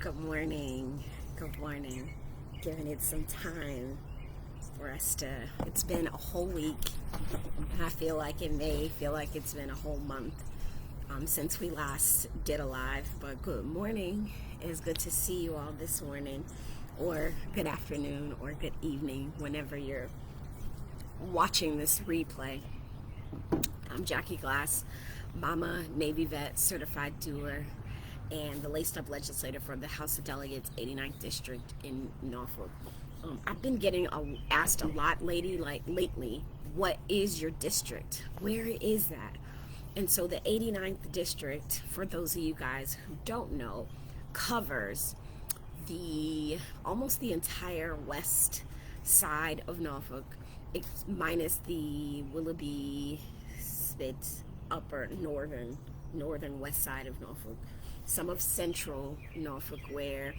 Good morning. Good morning. Giving it some time for us to. It's been a whole week, and I feel like it may feel like it's been a whole month since we last did a live. But good morning. It's good to see you all this morning, or good afternoon, or good evening, whenever you're watching this replay. I'm Jackie Glass, Mama, Navy vet, certified doer, and the laced up legislator for the House of Delegates 89th District in Norfolk. I've been getting asked a lot lately, what is your district? Where is that? And so the 89th District, for those of you guys who don't know, covers almost the entire west side of Norfolk, minus the Willoughby, Spitz, upper northern west side of Norfolk, some of central Norfolk where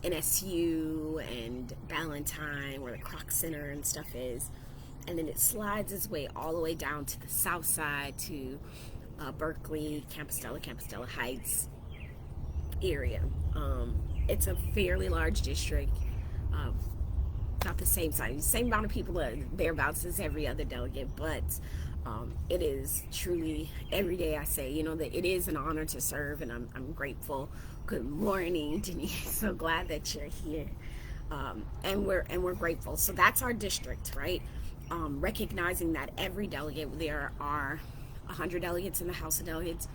NSU and Ballantyne, where the Croc Center and stuff is, and then it slides its way all the way down to the south side to Berkeley, Compostela Heights area. It's a fairly large district, not the same size, same amount of people thereabouts as every other delegate, but it is truly, every day I say, that it is an honor to serve, and I'm grateful. Good morning, Denise. So glad that you're here, and we're grateful. So that's our district, right? Recognizing that every delegate, there are 100 delegates in the House of Delegates,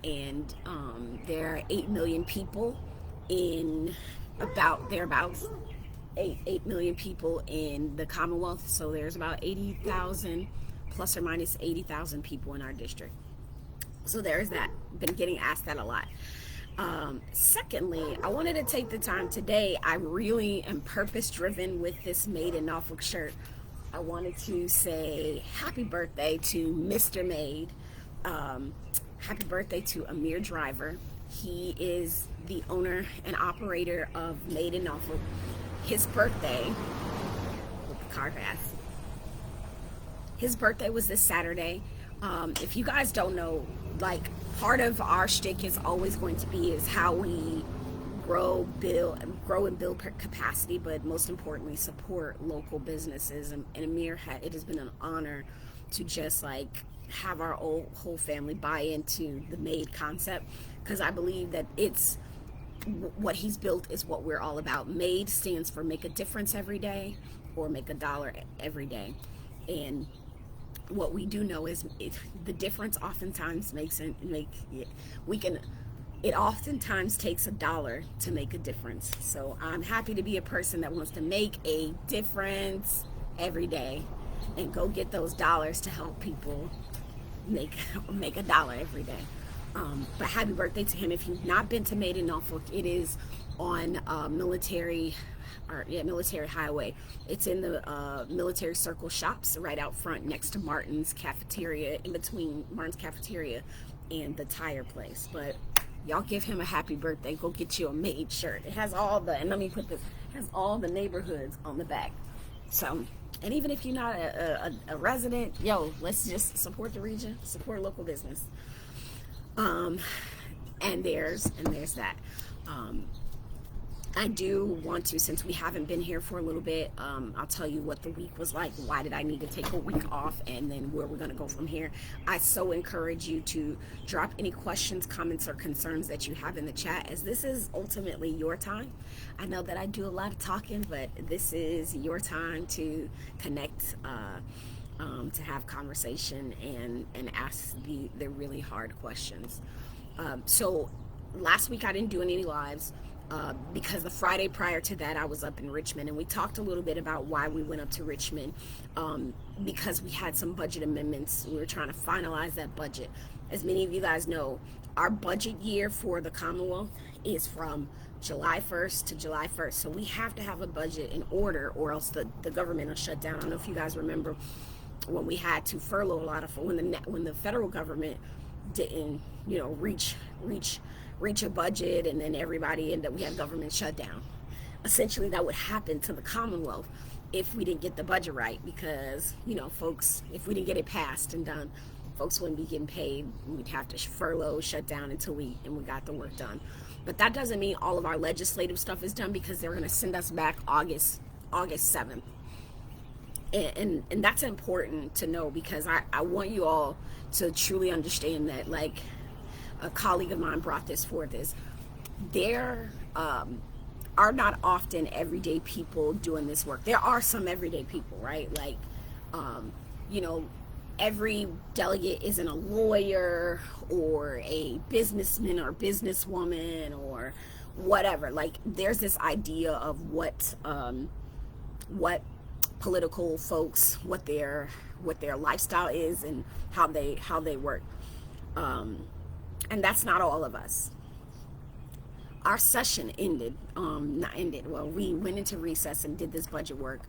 and there are 8 million people in thereabouts. 8 million people in the Commonwealth, so there's about 80,000 plus or minus 80,000 people in our district. So there's that. Been getting asked that a lot. Secondly, I wanted to take the time today. I really am purpose driven with this Made in Norfolk shirt. I wanted to say happy birthday to Mr. Made. Happy birthday to Amir Driver. He is the owner and operator of Made in Norfolk. His birthday, with the car pass, his birthday was this Saturday. If you guys don't know, part of our shtick is always going to be is how we grow and build capacity, but most importantly, support local businesses. And Amir, it has been an honor to just have our whole family buy into the Made concept, because I believe that it's what he's built is what we're all about. Made stands for make a difference every day, or make a dollar every day. And what we do know is the difference oftentimes it oftentimes takes $1 to make a difference. So I'm happy to be a person that wants to make a difference every day and go get those dollars to help people make $1 every day. But happy birthday to him. If you've not been to Made in Norfolk, it is on Military Highway. It's in the Military Circle shops right out front next to Martin's Cafeteria, in between Martin's Cafeteria and the tire place. But y'all give him a happy birthday. Go get you a Made shirt. It has has all the neighborhoods on the back. So, and even if you're not a resident, let's just support the region, support local business. And there's that. I do want to, since we haven't been here for a little bit, I'll tell you what the week was like. Why did I need to take a week off, and then where we're going to go from here. I so encourage you to drop any questions, comments, or concerns that you have in the chat, as this is ultimately your time. I know that I do a lot of talking, but this is your time to connect, to have conversation and ask the really hard questions. So last week I didn't do any lives because the Friday prior to that I was up in Richmond, and we talked a little bit about why we went up to Richmond, because we had some budget amendments. We were trying to finalize that budget. As many of you guys know, our budget year for the Commonwealth is from July 1st to July 1st. So we have to have a budget in order, or else the government will shut down. I don't know if you guys remember when we had to furlough a lot of, when the federal government didn't, reach a budget, and then everybody ended up, we had government shutdown. Essentially, that would happen to the Commonwealth if we didn't get the budget right, because, folks, if we didn't get it passed and done. folks wouldn't be getting paid. We'd have to furlough, shut down until we got the work done. But that doesn't mean all of our legislative stuff is done, because they're going to send us back August 7th. And that's important to know, because I want you all to truly understand that, like a colleague of mine brought this forth, is there are not often everyday people doing this work. There are some everyday people, right? Like, you know, every delegate isn't a lawyer or a businessman or businesswoman or whatever. Like, there's this idea of what political folks, what their lifestyle is and how they work, and that's not all of us. Our session ended, not ended, well, we went into recess and did this budget work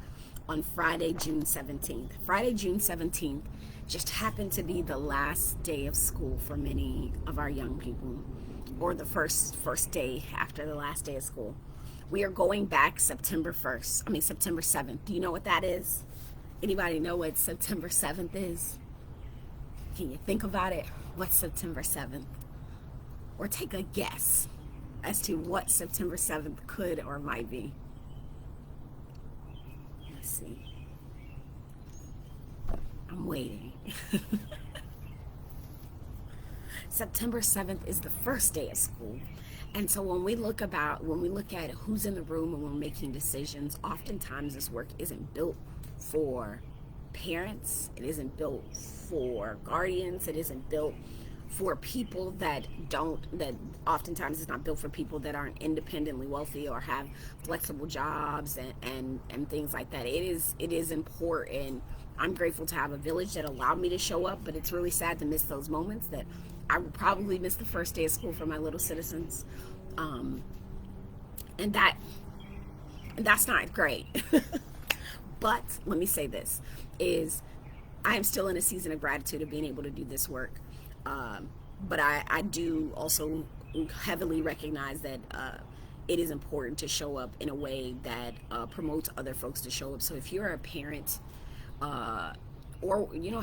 on Friday, June 17th. Friday, June 17th just happened to be the last day of school for many of our young people, or the first day after the last day of school. We are going back September 7th. Do you know what that is? Anybody know what September 7th is? Can you think about it? What's September 7th? Or take a guess as to what September 7th could or might be. Let's see. I'm waiting. September 7th is the first day of school. And so when we look at who's in the room and we're making decisions, oftentimes this work isn't built for parents. It isn't built for guardians. It isn't built for people that oftentimes it's not built for people that aren't independently wealthy or have flexible jobs and things like that. It is important. I'm grateful to have a village that allowed me to show up, but it's really sad to miss those moments that I would probably miss the first day of school for my little citizens. And that's not great. But let me say this, is I am still in a season of gratitude of being able to do this work. But I do also heavily recognize that it is important to show up in a way that promotes other folks to show up. So if you're a parent, or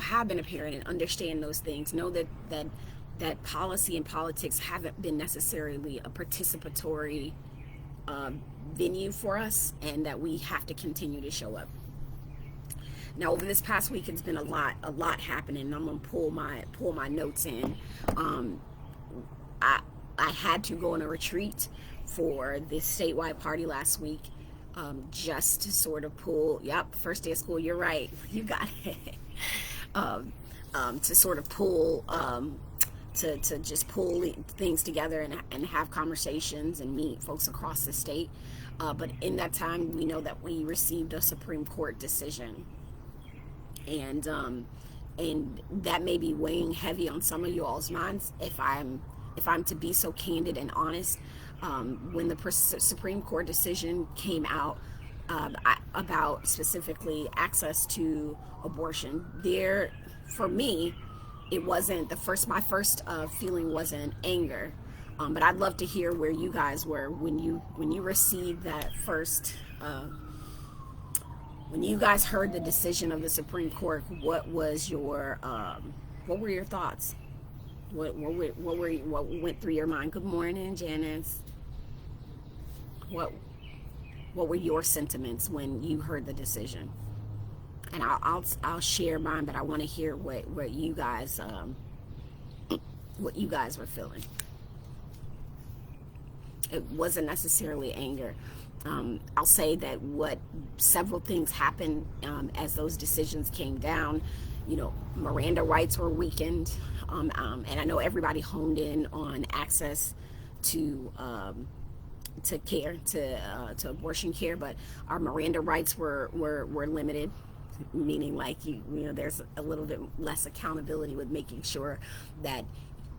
have been a parent and understand those things, know that policy and politics haven't been necessarily a participatory venue for us, and that we have to continue to show up. Now, over this past week, it's been a lot happening. I'm gonna pull my notes in. I had to go on a retreat for the statewide party last week, just to sort of pull. Yep, first day of school. You're right. You got it. To sort of pull. To just pull things together and have conversations and meet folks across the state. But in that time, we know that we received a Supreme Court decision. And that may be weighing heavy on some of you all's minds. If I'm to be so candid and honest, when the Supreme Court decision came out about specifically access to abortion, for me, it wasn't my first feeling wasn't anger, but I'd love to hear where you guys were when you received that first. When you guys heard the decision of the Supreme Court, what were your thoughts? What went through your mind? Good morning, Janice. What were your sentiments when you heard the decision? And I'll share mine, but I want to hear what you guys were feeling. It wasn't necessarily anger. I'll say that several things happened as those decisions came down. Miranda rights were weakened, and I know everybody honed in on access to care, to abortion care, but our Miranda rights were limited, meaning like there's a little bit less accountability with making sure that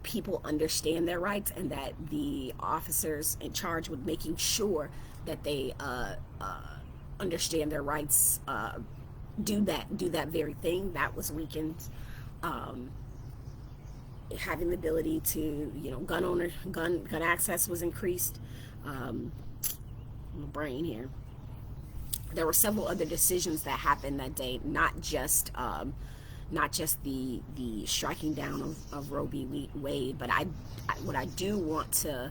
people understand their rights, and that the officers in charge with making sure that they understand their rights do that very thing. That was weakened. Having the ability to gun access was increased. My brain here. There were several other decisions that happened that day, not just not just the striking down of Roe v. Wade, but what I do want to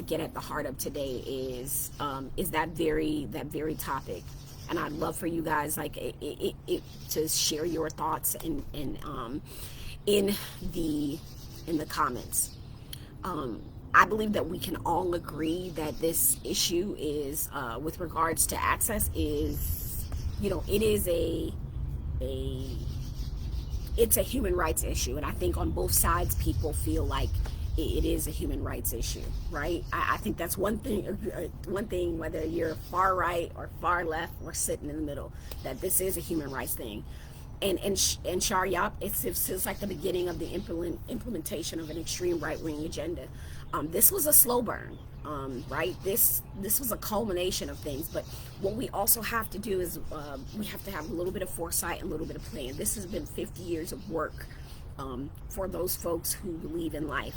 get at the heart of today is that very topic. And I'd love for you guys like to share your thoughts in the comments. I believe that we can all agree that this issue is, with regards to access, is, it is it's a human rights issue. And I think on both sides, people feel like it is a human rights issue, right? I think that's one thing, whether you're far right or far left or sitting in the middle, that this is a human rights thing. And Shar, it feels like the beginning of the implementation of an extreme right-wing agenda. This was a slow burn, right? This was a culmination of things. But what we also have to do is we have to have a little bit of foresight and a little bit of plan. This has been 50 years of work for those folks who believe in life.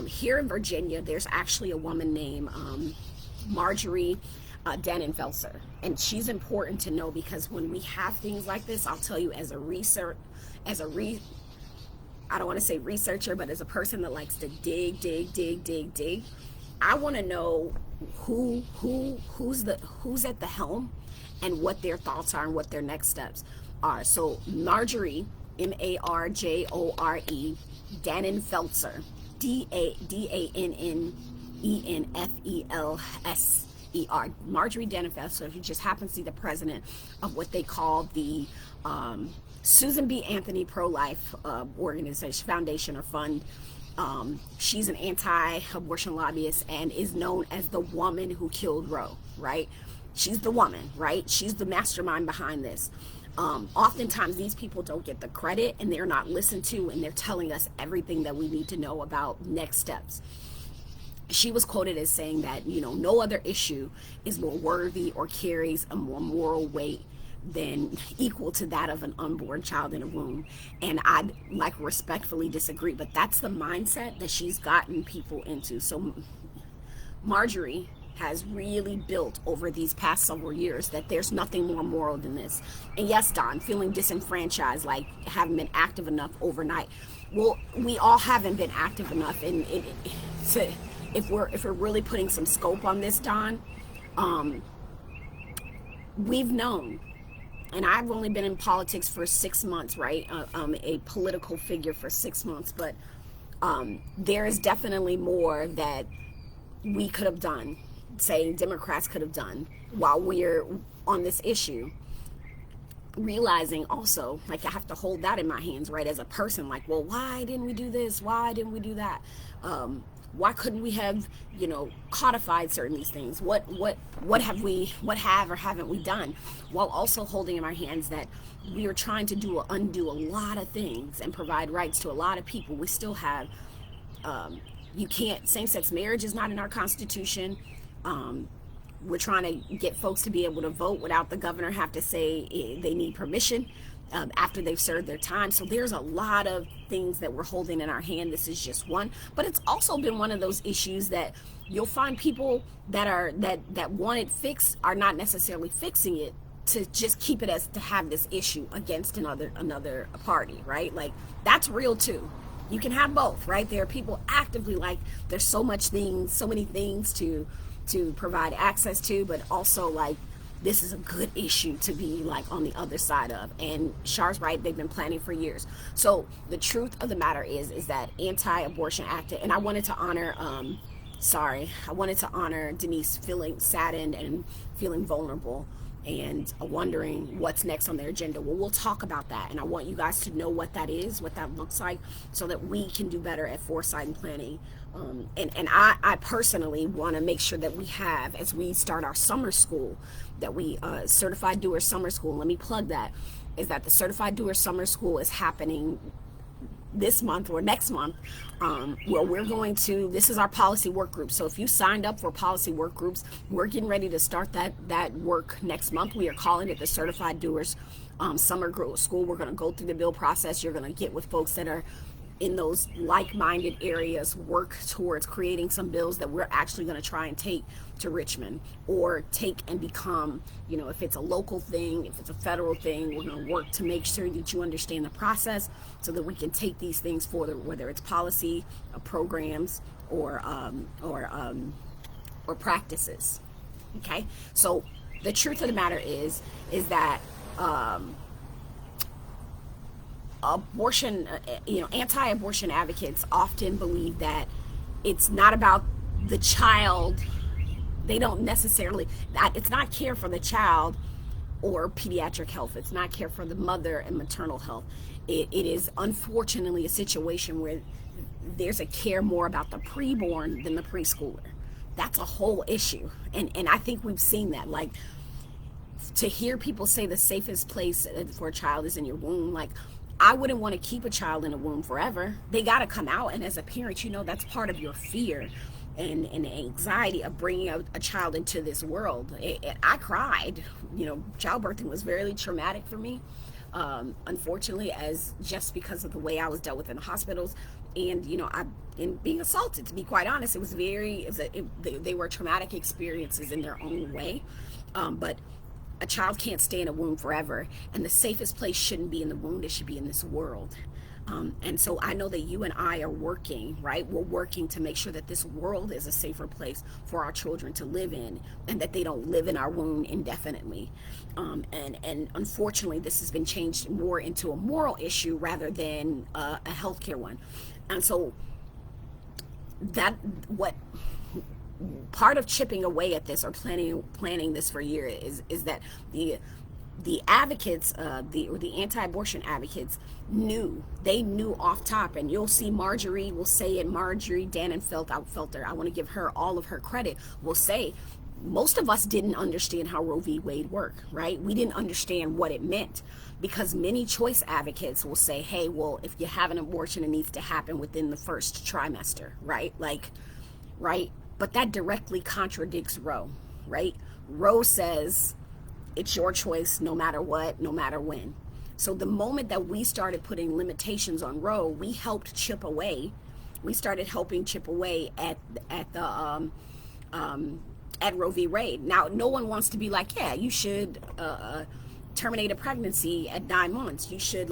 Here in Virginia, there's actually a woman named Marjorie Dannenfelser, and she's important to know, because when we have things like this, I'll tell you, I don't want to say researcher, but as a person that likes to dig, I want to know who's at the helm and what their thoughts are and what their next steps are. So Marjorie, Marjore, Dannenfelser, Dannenfelser, Marjorie Dannenfelser, who just happens to be the president of what they call the Susan B. Anthony Pro-Life Organization, Foundation, or Fund. She's an anti-abortion lobbyist and is known as the woman who killed Roe, right? She's the woman, right? She's the mastermind behind this. Oftentimes these people don't get the credit, and they're not listened to, and they're telling us everything that we need to know about next steps. She was quoted as saying that, no other issue is more worthy or carries a more moral weight than equal to that of an unborn child in a womb. And I'd respectfully disagree, but that's the mindset that she's gotten people into. So Marjorie has really built over these past several years that there's nothing more moral than this. And yes, Don, feeling disenfranchised, like haven't been active enough overnight. Well, we all haven't been active enough, and if we're really putting some scope on this, Don, we've known, and I've only been in politics for 6 months, right? A political figure for 6 months, but there is definitely more that we could have done, say Democrats could have done, while we're on this issue. Realizing also, I have to hold that in my hands, right, as a person, well, why didn't we do this? Why didn't we do that? Why couldn't we have, codified certain these things? What have or haven't we done? While also holding in our hands that we are trying to undo a lot of things and provide rights to a lot of people. We still have, same-sex marriage is not in our Constitution. We're trying to get folks to be able to vote without the governor have to say they need permission after they've served their time. So there's a lot of things that we're holding in our hand. This is just one, but it's also been one of those issues that you'll find people that want it fixed are not necessarily fixing it to just keep it as to have this issue against another party, right? That's real too. You can have both, right? There are people actively there's so many things to provide access to, but also this is a good issue to be on the other side of. And Shar's right, they've been planning for years. So the truth of the matter is that anti-abortion activist, and I wanted to honor Denise feeling saddened and feeling vulnerable and wondering what's next on their agenda. Well, we'll talk about that, and I want you guys to know what that is, what that looks like, so that we can do better at foresight and planning. And I personally want to make sure that we have, as we start our summer school, that we Certified Doer Summer School, let me plug that, is that the Certified Doer Summer School is happening this month or next month, where we're going to, this is our policy work group. So if you signed up for policy work groups, we're getting ready to start that work next month. We are calling it the Certified Doers Summer School. We're going to go through the bill process. You're going to get with folks that are in those like-minded areas work towards creating some bills that we're actually going to try and take to Richmond, or take and become, if it's a local thing, if it's a federal thing, we're going to work to make sure that you understand the process so that we can take these things forward, whether it's policy, programs, or practices. Okay, so the truth of the matter is that abortion, anti-abortion advocates often believe that it's not about the child. They don't necessarily, it's not care for the child or pediatric health. It's not care for the mother and maternal health. It is unfortunately a situation where there's a care more about the preborn than the preschooler. That's a whole issue. And I think we've seen that. Like, to hear people say the safest place for a child is in your womb, like, I wouldn't want to keep a child in a womb forever. They got to come out. And as a parent, that's part of your fear and anxiety of bringing a child into this world. I cried. Childbirthing was very traumatic for me, unfortunately, as just because of the way I was dealt with in the hospitals. And, in being assaulted, to be quite honest, it was they were traumatic experiences in their own way. But a child can't stay in a womb forever, and the safest place shouldn't be in the womb. It should be in this world. And so I know that you and I are working, right? We're working to make sure that this world is a safer place for our children to live in, and that they don't live in our womb indefinitely. And unfortunately, this has been changed more into a moral issue rather than a healthcare one. And so part of chipping away at this, or planning this for a year, is that the advocates, the anti-abortion advocates knew off top. And you'll see Marjorie will say it, Marjorie Dannenfelter, I want to give her all of her credit, will say, most of us didn't understand how Roe v. Wade worked, right? We didn't understand what it meant, because many choice advocates will say, hey, well, if you have an abortion, it needs to happen within the first trimester, right? Right? But that directly contradicts Roe, right? Roe says it's your choice no matter what, no matter when. So the moment that we started putting limitations on Roe, we helped chip away. We started helping chip away at Roe v. Wade. Now, no one wants to be like, yeah, you should terminate a pregnancy at 9 months. You should,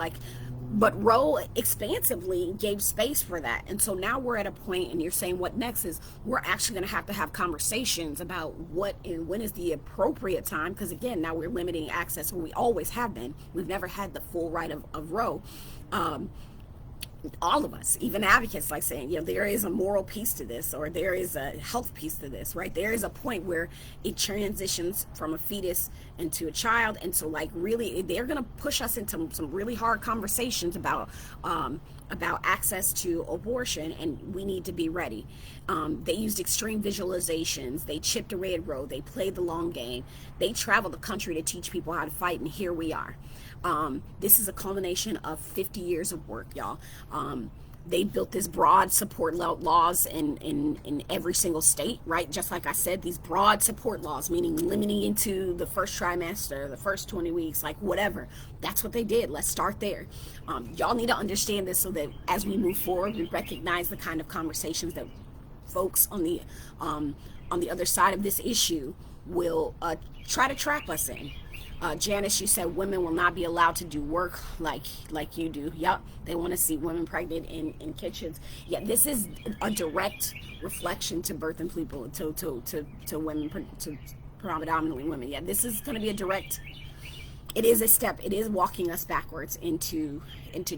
but Roe expansively gave space for that. And so now we're at a point, and you're saying what next is, we're actually going to have conversations about what and when is the appropriate time. Because again, now we're limiting access, where we always have been. We've never had the full right of Roe. All of us, even advocates, like saying, there is a moral piece to this, or there is a health piece to this, right? There is a point where it transitions from a fetus into a child. And so, really, they're going to push us into some really hard conversations about access to abortion, and we need to be ready. They used extreme visualizations. They chipped away at Roe. They played the long game. They traveled the country to teach people how to fight, and here we are. This is a culmination of 50 years of work, y'all. They built this broad support laws in every single state, right? Just like I said, these broad support laws, meaning limiting into the first trimester, the first 20 weeks, whatever. That's what they did. Let's start there. Y'all need to understand this so that as we move forward, we recognize the kind of conversations that folks on the other side of this issue will try to trap us in. Janice, you said women will not be allowed to do work like you do. Yep, they want to see women pregnant in kitchens. Yeah, this is a direct reflection to birthing people, to women, to predominantly women. Yeah, this is going to be a direct. It is a step. It is walking us backwards into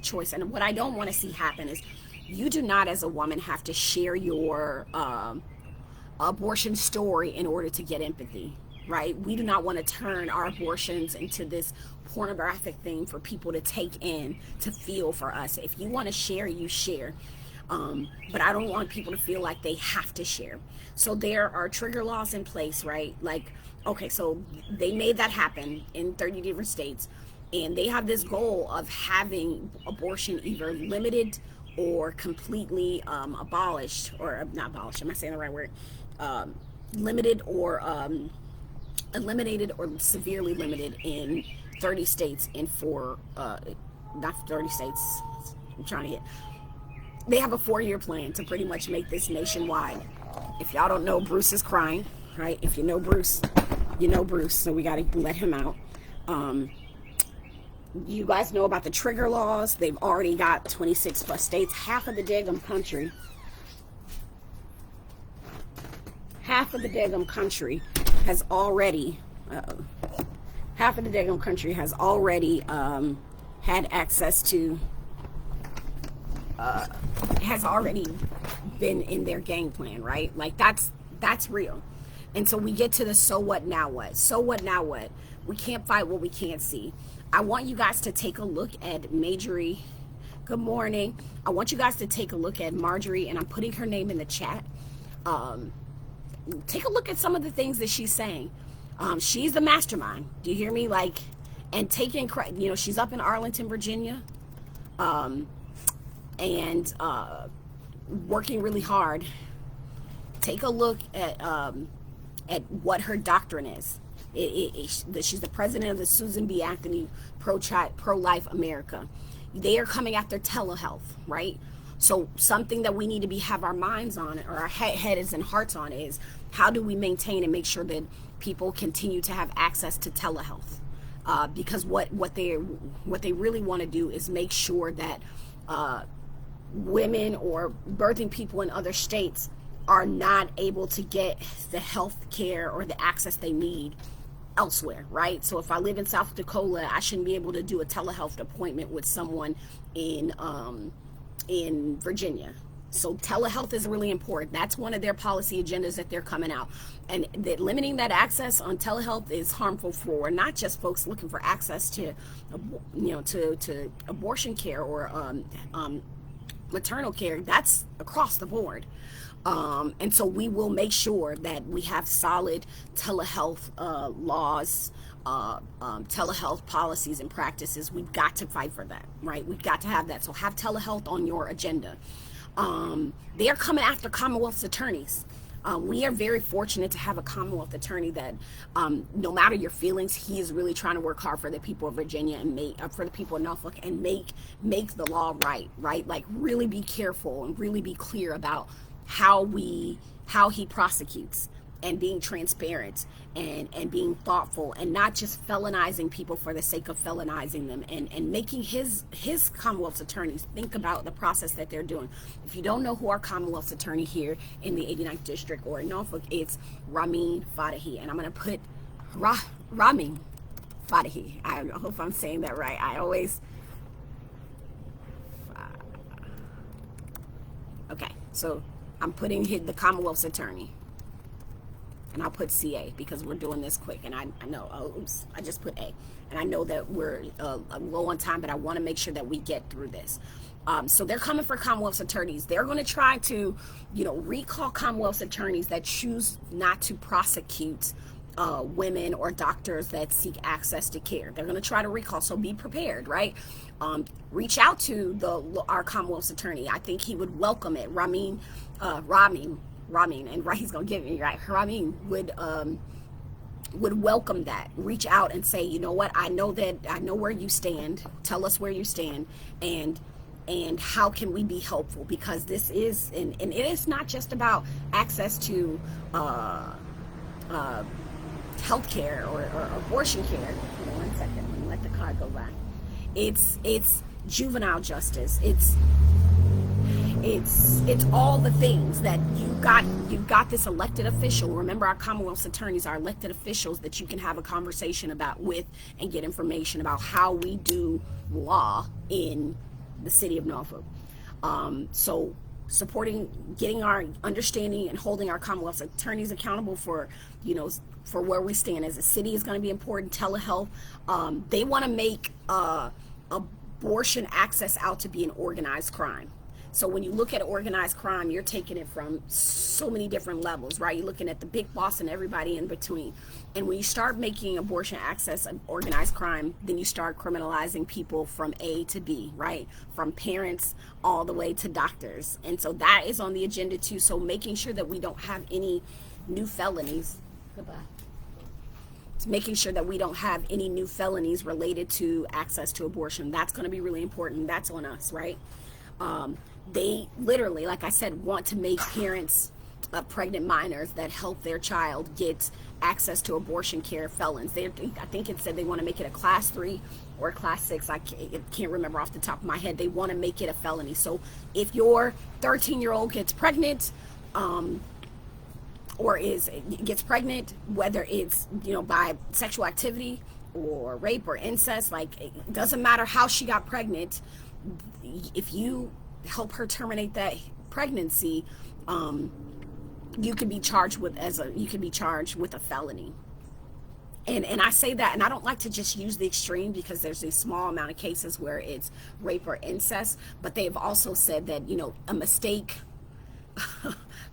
choice. And what I don't want to see happen is, you do not, as a woman, have to share your abortion story in order to get empathy. Right? We do not want to turn our abortions into this pornographic thing for people to take in, to feel for us. If you want to share, you share. But I don't want people to feel like they have to share. So there are trigger laws in place, right? Okay, so they made that happen in 30 different states, and they have this goal of having abortion either limited or completely abolished, or not abolished, am I saying the right word? Limited or eliminated or severely limited in 30 states, and not 30 states, I'm trying to get they have a 4-year plan to pretty much make this nationwide. If y'all don't know, Bruce is crying, right? If you know Bruce, you know Bruce, so we got to let him out. You guys know about the trigger laws. They've already got 26 plus states. Half of the daggum country has already had access to has already been in their game plan, right? Like that's real. And so we get to the so what now what? So what now what? We can't fight what we can't see. I want you guys to take a look at Marjorie. Good morning. I want you guys to take a look at Marjorie, and I'm putting her name in the chat. Take a look at some of the things that she's saying. She's the mastermind. Do you hear me? Like, and taking credit. You know, she's up in Arlington, Virginia, and working really hard. Take a look at what her doctrine is. She's the president of the Susan B. Anthony Pro-Life America. They are coming after telehealth, right? So something that we need to have our minds on, or our heads and hearts on, is how do we maintain and make sure that people continue to have access to telehealth? Because what they really want to do is make sure that women or birthing people in other states are not able to get the health care or the access they need elsewhere, right? So if I live in South Dakota, I shouldn't be able to do a telehealth appointment with someone in Virginia. So telehealth is really important. That's one of their policy agendas that they're coming out. And that limiting that access on telehealth is harmful for not just folks looking for access to, to abortion care or maternal care. That's across the board. And so we will make sure that we have solid telehealth laws, telehealth policies and practices. We've got to fight for that, right? We've got to have that. So have telehealth on your agenda. They are coming after Commonwealth's attorneys. We are very fortunate to have a Commonwealth attorney that, no matter your feelings, he is really trying to work hard for the people of Virginia and for the people of Norfolk and make the law right? Like really be careful and really be clear about how he prosecutes, and being transparent and being thoughtful, and not just felonizing people for the sake of felonizing them, and making his Commonwealth's attorneys think about the process that they're doing. If you don't know who our Commonwealth's attorney here in the 89th District or in Norfolk, it's Ramin Fadahi, and I'm going to put Ramin Fadahi. I hope I'm saying that right. Okay, so I'm putting the Commonwealth's attorney, and I'll put CA because we're doing this quick, and I know, oops, I just put A, and I know that we're low on time, but I want to make sure that we get through this. So they're coming for Commonwealth's attorneys. They're going to try to, recall Commonwealth's attorneys that choose not to prosecute women or doctors that seek access to care. They're going to try to recall, so be prepared, right? Reach out to our Commonwealth's attorney. I think he would welcome it. Ramin, and right, he's going to give me right. Ramin would welcome that. Reach out and say, you know what? I know where you stand. Tell us where you stand, and how can we be helpful? Because this is, and it is not just about access to health care or abortion care. Hold on 1 second. Let me let the car go by. It's juvenile justice. It's all the things that you've got this elected official. Remember, our Commonwealth's attorneys are elected officials that you can have a conversation with and get information about how we do law in the city of Norfolk. So supporting, getting our understanding and holding our Commonwealth's attorneys accountable for where we stand as a city is going to be important. Telehealth. They want to make abortion access out to be an organized crime. So when you look at organized crime, you're taking it from so many different levels, right? You're looking at the big boss and everybody in between. And when you start making abortion access an organized crime, then you start criminalizing people from A to B, right? From parents all the way to doctors. And so that is on the agenda too. So making sure that we don't have any new felonies. Goodbye. It's making sure that we don't have any new felonies related to access to abortion. That's going to be really important. That's on us, right? They literally, like I said, want to make parents of pregnant minors that help their child get access to abortion care felons. I think it said they want to make it a class 3 or a class 6. I can't remember off the top of my head. They want to make it a felony. So if your 13-year-old gets pregnant, gets pregnant, whether it's, by sexual activity or rape or incest, like, it doesn't matter how she got pregnant. If you help her terminate that pregnancy, you can be charged with a felony. And I say that, and I don't like to just use the extreme, because there's a small amount of cases where it's rape or incest, but they've also said that, a mistake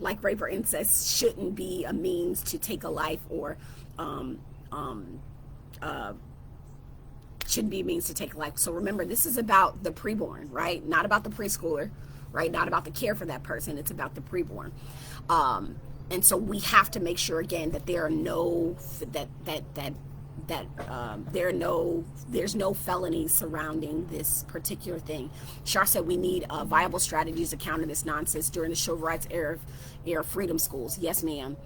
like rape or incest shouldn't be a means to take a life, or shouldn't be a means to take a life. So remember, this is about the preborn, right? Not about the preschooler, right? Not about the care for that person. It's about the preborn. And so we have to make sure, again, that there are there's no felonies surrounding this particular thing. Shar said we need viable strategies to counter this nonsense during the civil rights era freedom schools. Yes, ma'am.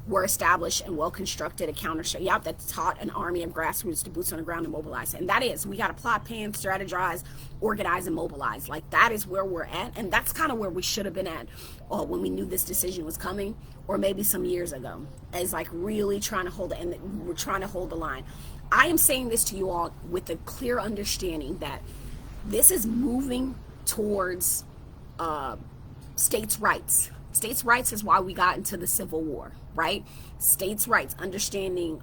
Were established and well constructed a counter that taught an army of grassroots to boots on the ground and mobilize. And that is, we got to plot, plan, strategize, organize, and mobilize. Like, that is where we're at, and that's kind of where we should have been at when we knew this decision was coming, or maybe some years ago. Is like really trying to hold it, and we're trying to hold the line. I am saying this to you all with a clear understanding that this is moving towards states' rights. States' rights is why we got into the Civil War, right? States' rights, understanding,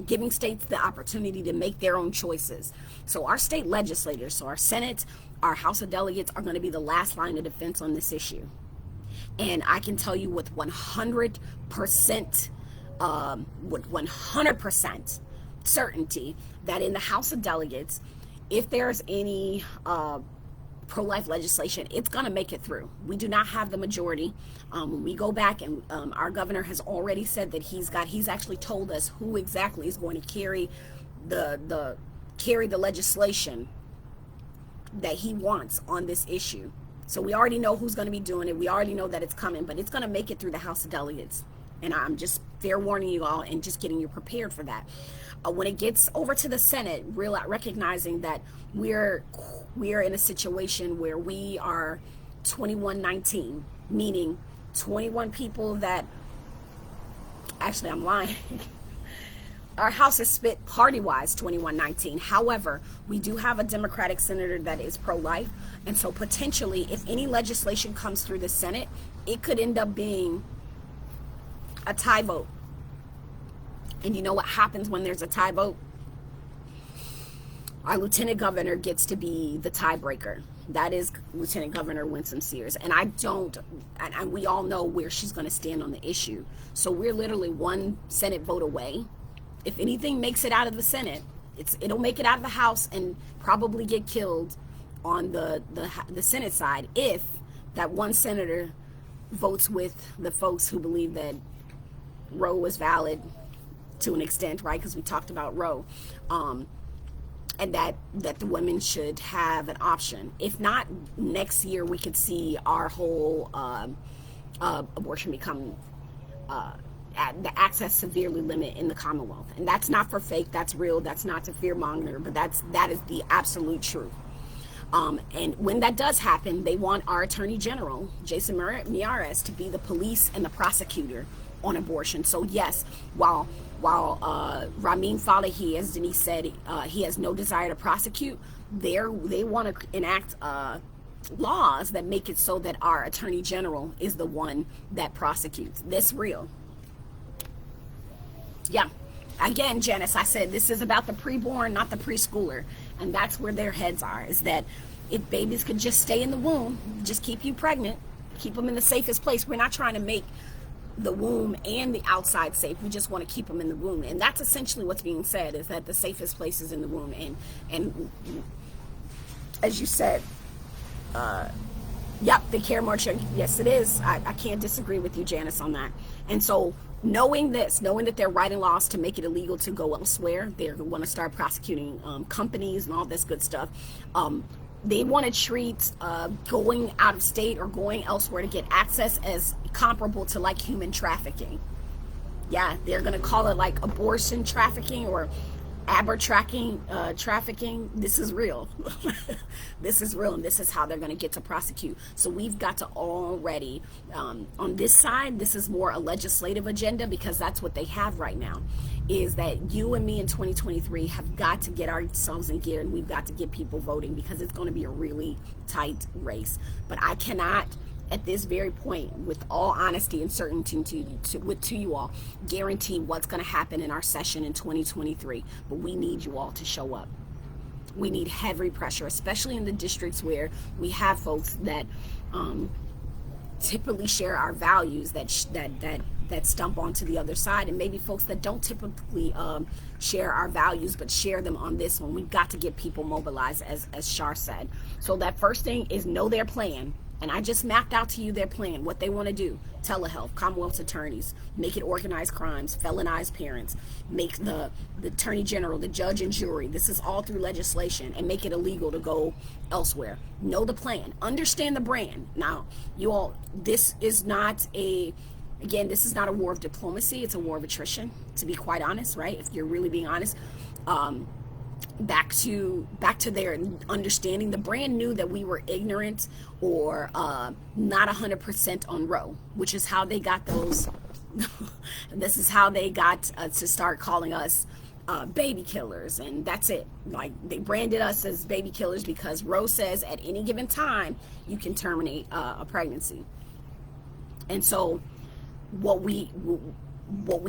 giving states the opportunity to make their own choices. So our state legislators, so our Senate, our House of Delegates, are going to be the last line of defense on this issue. And I can tell you with 100% certainty that in the House of Delegates, if there's any pro-life legislation, it's going to make it through. We do not have the majority. When we go back, and our governor has already said that he's actually told us who exactly is going to carry the legislation that he wants on this issue. So we already know who's going to be doing it. We already know that it's coming, but it's going to make it through the House of Delegates. And I'm just fair warning you all and just getting you prepared for that. When it gets over to the Senate, recognizing that we're in a situation where we are 21-19, meaning 21 people that, actually I'm lying, our House is split party-wise 21-19. However, we do have a Democratic senator that is pro-life, and so potentially if any legislation comes through the Senate, it could end up being a tie vote. And you know what happens when there's a tie vote? Our Lieutenant Governor gets to be the tiebreaker. That is Lieutenant Governor Winsome Sears. And and we all know where she's going to stand on the issue. So we're literally one Senate vote away. If anything makes it out of the Senate, it'll make it out of the House and probably get killed on the Senate side if that one senator votes with the folks who believe that Roe was valid to an extent, right? Because we talked about Roe, and that the women should have an option. If not, next year we could see our whole abortion become the access severely limit in the Commonwealth. And that's not for fake, that's real, that's not to fear monger, but that is the absolute truth. And when that does happen, they want our Attorney General, Jason Miyares, to be the police and the prosecutor on abortion. So yes, while Ramin Falahi, as Denise said, he has no desire to prosecute, they want to enact laws that make it so that our Attorney General is the one that prosecutes. That's real. Yeah. Again, Janice, I said this is about the preborn, not the preschooler. And that's where their heads are, is that if babies could just stay in the womb, just keep you pregnant, keep them in the safest place. We're not trying to make the womb and the outside safe. We just want to keep them in the womb. And that's essentially what's being said, is that the safest place is in the womb. And as you said, yep, the care more children. Yes, it is. I can't disagree with you, Janice, on that. And so knowing that they're writing laws to make it illegal to go elsewhere, they want to start prosecuting companies and all this good stuff. They want to treat going out of state or going elsewhere to get access as comparable to like human trafficking. Yeah, they're going to call it like abortion trafficking or trafficking. This is real. This is real, and this is how they're going to get to prosecute. So we've got to already, on this side, this is more a legislative agenda, because that's what they have right now, is that you and me in 2023 have got to get ourselves in gear, and we've got to get people voting, because it's going to be a really tight race. But I cannot, at this very point, with all honesty and certainty to you all, guarantee what's going to happen in our session in 2023. But we need you all to show up. We need heavy pressure, especially in the districts where we have folks that typically share our values, that stump onto the other side, and maybe folks that don't typically share our values but share them on this one. We've got to get people mobilized, as Shar said. So that first thing is know their plan. And I just mapped out to you their plan, what they want to do. Telehealth, Commonwealth's attorneys, make it organized crimes, felonize parents, make the attorney general, the judge and jury. This is all through legislation, and make it illegal to go elsewhere. Know the plan. Understand the brand. Now, you all, this is not a war of diplomacy. It's a war of attrition, to be quite honest, right? If you're really being honest. Back to their understanding. The brand knew that we were ignorant or not 100% on Roe, which is how they got those. This is how they got to start calling us baby killers, and that's it. Like, they branded us as baby killers because Roe says at any given time you can terminate a pregnancy. And so what we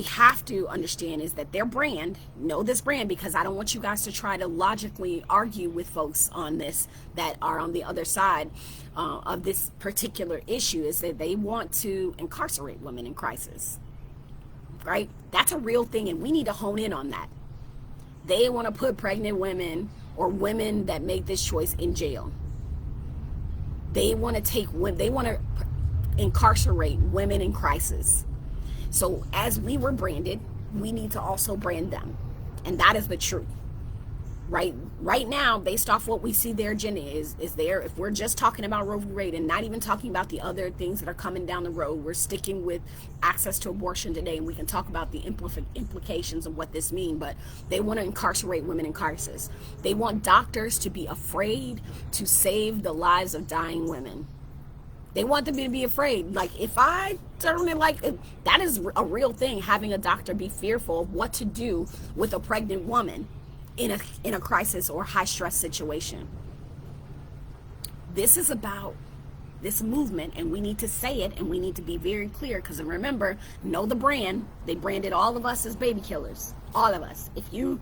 have to understand is that their brand, know this brand, because I don't want you guys to try to logically argue with folks on this that are on the other side of this particular issue, is that they want to incarcerate women in crisis, right? That's a real thing, and we need to hone in on that. They want to put pregnant women or women that make this choice in jail. They want to incarcerate women in crisis. So as we were branded, we need to also brand them. And that is the truth. Right now, based off what we see their agenda is there, if we're just talking about Roe v. Wade and not even talking about the other things that are coming down the road, we're sticking with access to abortion today, and we can talk about the implications of what this means. But they want to incarcerate women in crisis. They want doctors to be afraid to save the lives of dying women. They want them to be afraid. Like, if I turn it, like, that is a real thing, having a doctor be fearful of what to do with a pregnant woman in a crisis or high stress situation. This is about this movement, and we need to say it, and we need to be very clear, because remember, know the brand. They branded all of us as baby killers. All of us. If you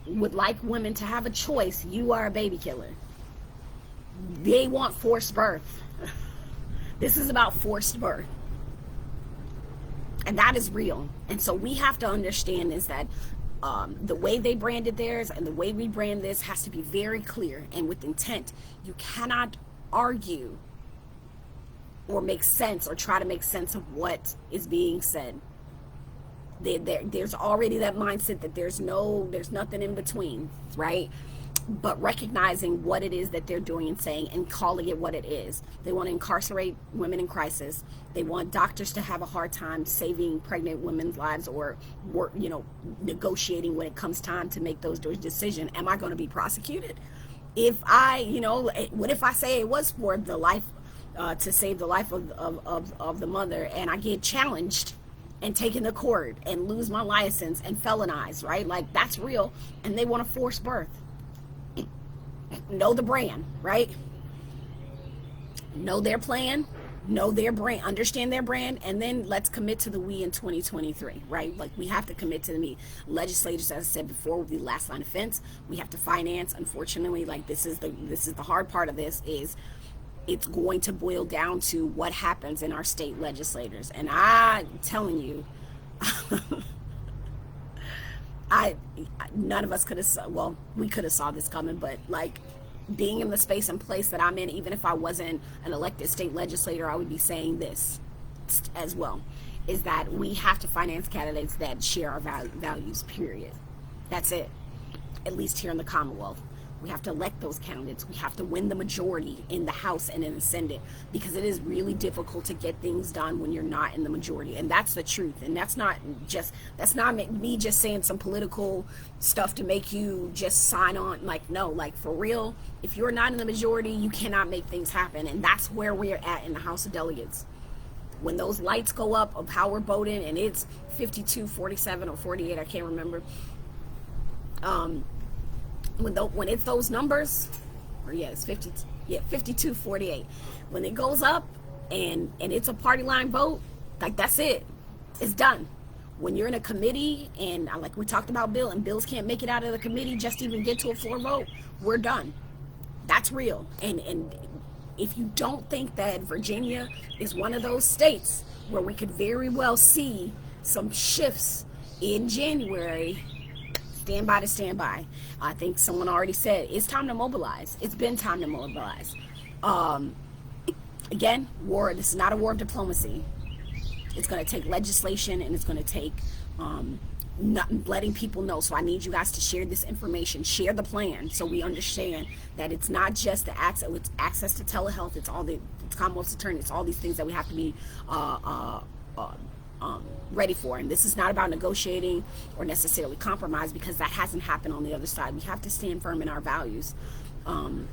would like women to have a choice, you are a baby killer. They want forced birth. This is about forced birth. And that is real. And so we have to understand is that the way they branded theirs and the way we brand this has to be very clear and with intent. You cannot argue or make sense or try to make sense of what is being said. There's already that mindset that there's nothing in between, right? But recognizing what it is that they're doing and saying and calling it what it is. They want to incarcerate women in crisis. They want doctors to have a hard time saving pregnant women's lives or negotiating when it comes time to make those decisions. Am I going to be prosecuted? What if I say it was for the life, to save the life of the mother, and I get challenged and taken to court and lose my license and felonized, right? Like, that's real. And they want to force birth. Know the brand, right? Know their plan, know their brand, understand their brand, and then let's commit to the we in 2023, right? Like, we have to commit to the me. Legislators, as I said before, will be last line of defense. We have to finance. Unfortunately, like, this is the hard part of this, is it's going to boil down to what happens in our state legislators. And I'm telling you, none of us could have, well, we could have saw this coming, but like, being in the space and place that I'm in, even if I wasn't an elected state legislator, I would be saying this as well, is that we have to finance candidates that share our values, period. That's it. At least here in the Commonwealth. We have to elect those candidates. We have to win the majority in the House and in the Senate, because it is really difficult to get things done when you're not in the majority. And that's the truth. And that's not me just saying some political stuff to make you just sign on. Like, no, like for real, if you're not in the majority, you cannot make things happen. And that's where we're at in the House of Delegates. When those lights go up of how we're voting, and it's 52, 47, or 48, I can't remember. When it's those numbers, or it's 52, 48. When it goes up and it's a party line vote, like that's it. It's done. When you're in a committee and like we talked about bills can't make it out of the committee, just even get to a floor vote, we're done. That's real. And if you don't think that Virginia is one of those states where we could very well see some shifts in January, stand by. I think someone already said it's time to mobilize. It's been time to mobilize. Again, war. This is not a war of diplomacy. It's going to take legislation, and it's going to take letting people know. So I need you guys to share this information, share the plan, so we understand that it's not just the access. It's access to telehealth. It's all the Commonwealth's attorney. It's all these things that we have to be ready for. And this is not about negotiating or necessarily compromise, because that hasn't happened on the other side. We have to stand firm in our values. And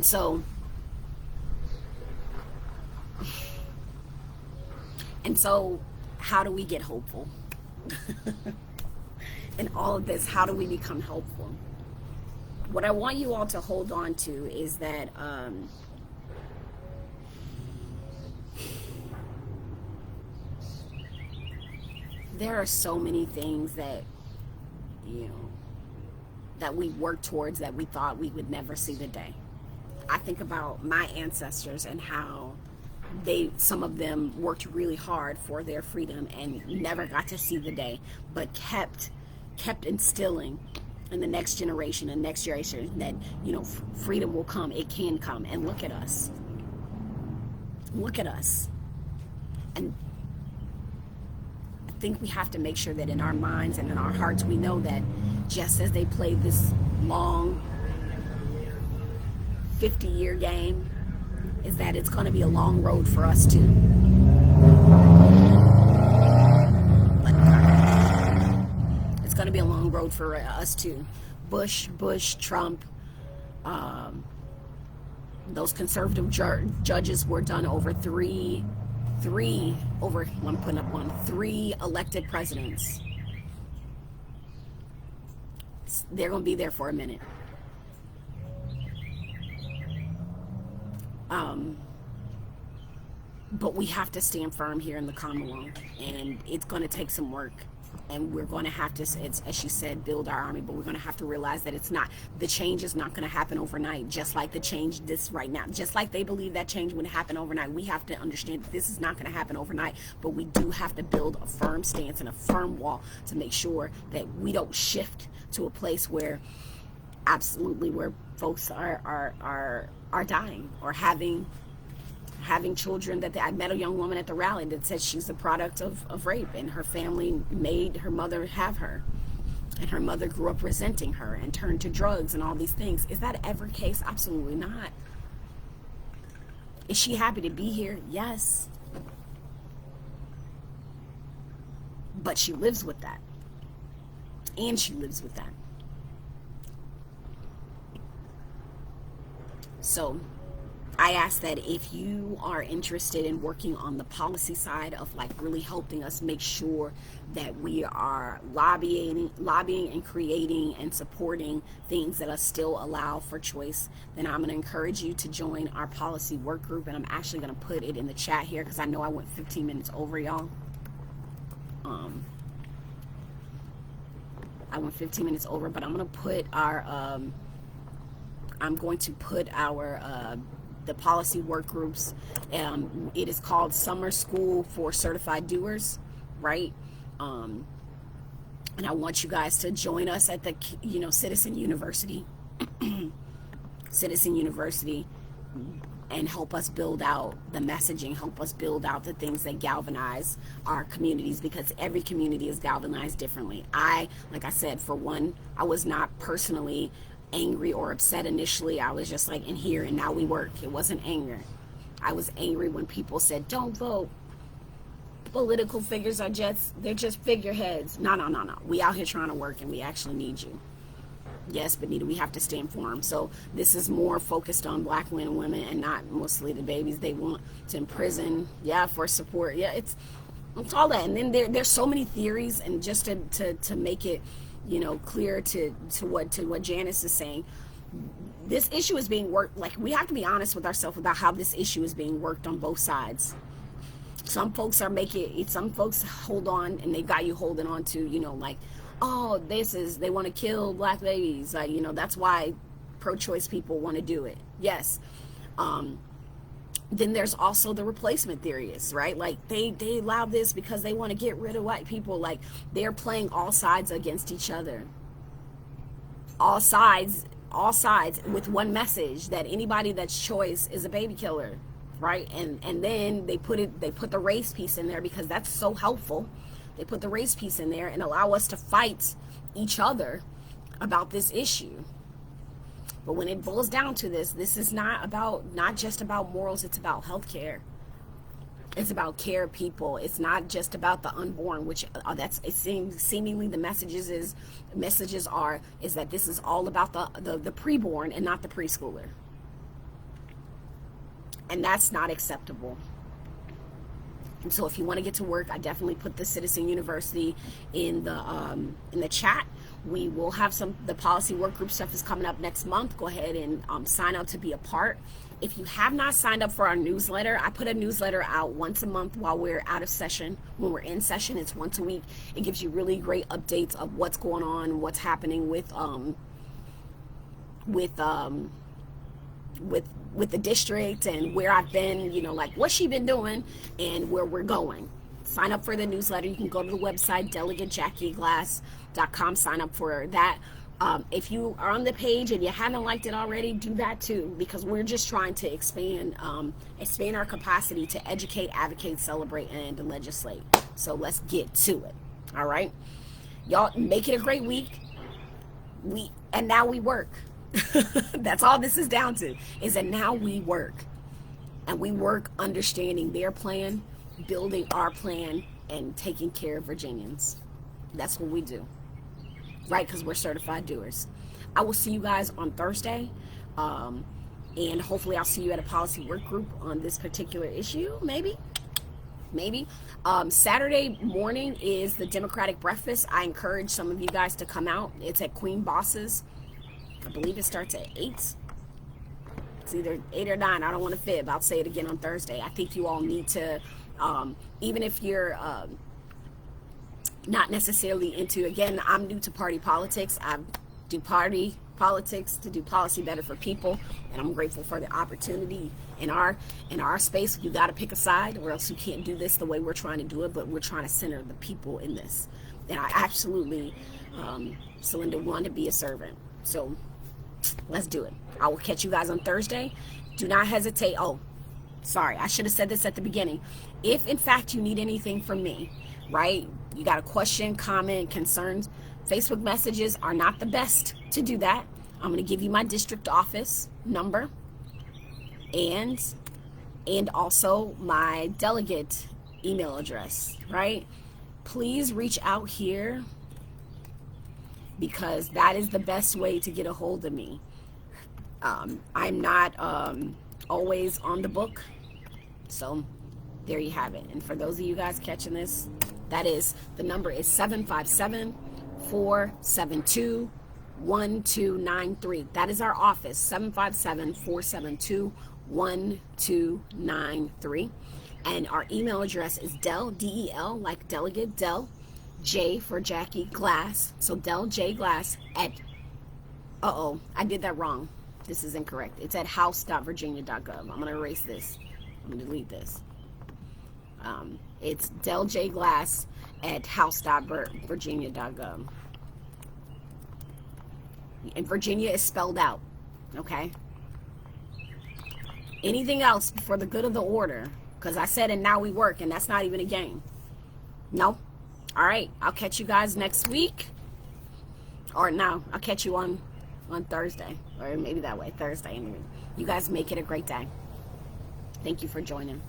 so how do we get hopeful? In all of this, how do we become hopeful? What I want you all to hold on to is that there are so many things that, that we work towards that we thought we would never see the day. I think about my ancestors and how some of them worked really hard for their freedom and never got to see the day, but kept instilling in the next generation that, freedom will come. It can come. And look at us. And I think we have to make sure that in our minds and in our hearts, we know that just as they played this long 50-year game, is that it's going to be a long road for us too. It's going to be a long road for us too. Bush, Trump, those conservative judges were done over three elected presidents. They're going to be there for a minute. But we have to stand firm here in the Commonwealth, and it's going to take some work, and we're going to have to, as she said, build our army, but we're going to have to realize that the change is not going to happen overnight, just like the change this right now. Just like they believe that change would happen overnight, we have to understand that this is not going to happen overnight, but we do have to build a firm stance and a firm wall to make sure that we don't shift to a place where folks are dying or having children. That I met a young woman at the rally that said she's a product of rape, and her family made her mother have her, and her mother grew up resenting her and turned to drugs and all these things. Is that ever the case? Absolutely not. Is she happy to be here? Yes. But she lives with that. And she lives with that. So I ask that if you are interested in working on the policy side of really helping us make sure that we are lobbying and creating and supporting things that still allow for choice, then I'm going to encourage you to join our policy work group. And I'm actually going to put it in the chat here because I know I went 15 minutes over, y'all. I went 15 minutes over, but I'm going to put the policy work groups. It is called Summer School for Certified Doers, right? And I want you guys to join us at the Citizen University and help us build out the messaging, help us build out the things that galvanize our communities, because every community is galvanized differently. Like I said, for one, I was not personally angry or upset initially. I was just like, in here and now we work. It wasn't anger. I was angry when people said, don't vote. Political figures are they're just figureheads. No. We out here trying to work and we actually need you. Yes, but neither we have to stay informed. So this is more focused on black men and women and not mostly the babies they want to imprison. Yeah, for support. Yeah, it's all that. And then there's so many theories, and just to make it, clear to what Janice is saying, this issue is being worked. Like, we have to be honest with ourselves about how this issue is being worked on both sides. Some folks some folks hold on, and they've got you holding on to, like, oh, they want to kill black babies. Like, that's why pro-choice people want to do it. Yes. Then there's also the replacement theorists, right? Like, they allow this because they want to get rid of white people. Like, they're playing all sides against each other. All sides with one message, that anybody that's choice is a baby killer, right? And then they put the race piece in there because that's so helpful. They put the race piece in there and allow us to fight each other about this issue. But when it boils down to this is not just about morals. It's about healthcare. It's about care of people. It's not just about the unborn, which seemingly the messages are that this is all about the preborn and not the preschooler. And that's not acceptable. And so if you want to get to work, I definitely put the Citizen University in the chat. We will have the policy work group stuff is coming up next month. Go ahead and sign up to be a part. If you have not signed up for our newsletter, I put a newsletter out once a month while we're out of session. When we're in session, it's once a week. It gives you really great updates of what's going on, what's happening with the district, and where I've been, like what's she been doing and where we're going. Sign up for the newsletter. You can go to the website, delegatejackieGlass.com, sign up for that. If you are on the page and you haven't liked it already, do that too, because we're just trying to expand our capacity to educate, advocate, celebrate, and to legislate. So let's get to it. All right, y'all, make it a great week. And now we work. That's all this is down to, is that now we work, and we work understanding their plan, building our plan, and taking care of Virginians. That's what we do, right? Because we're certified doers. I will see you guys on Thursday, and hopefully I'll see you at a policy work group on this particular issue. Maybe. Saturday morning is the Democratic breakfast. I encourage some of you guys to come out. It's at Queen Boss's. I believe it starts at 8. It's either 8 or 9. I don't want to fib. I'll say it again on Thursday. I think you all need to, even if you're not necessarily into, again, I'm new to party politics. I do party politics to do policy better for people, and I'm grateful for the opportunity in our space. You got to pick a side, or else you can't do this the way we're trying to do it, but we're trying to center the people in this. And I absolutely, Celinda, want to be a servant. So let's do it. I will catch you guys on Thursday. Do not hesitate. Oh, sorry, I should have said this at the beginning. If in fact you need anything from me, right, you got a question, comment, concerns, Facebook messages are not the best to do that. I'm going to give you my district office number and also my delegate email address, right? Please reach out here, because that is the best way to get a hold of me. I'm not always on the book, so there you have it. And for those of you guys catching this, the number is 757-472-1293. That is our office, 757-472-1293. And our email address is Del, D-E-L, like delegate, Del, J for Jackie, Glass. So Del J Glass at, I did that wrong. This is incorrect. It's at house.virginia.gov. I'm going to erase this. I'm going to delete this. It's Del J Glass at house.virginia.gov. And Virginia is spelled out. Okay? Anything else for the good of the order? Because I said, and now we work, and that's not even a game. No? All right, I'll catch you guys next week. Or no, I'll catch you on on Thursday, or maybe that way, Thursday. And you guys make it a great day. Thank you for joining.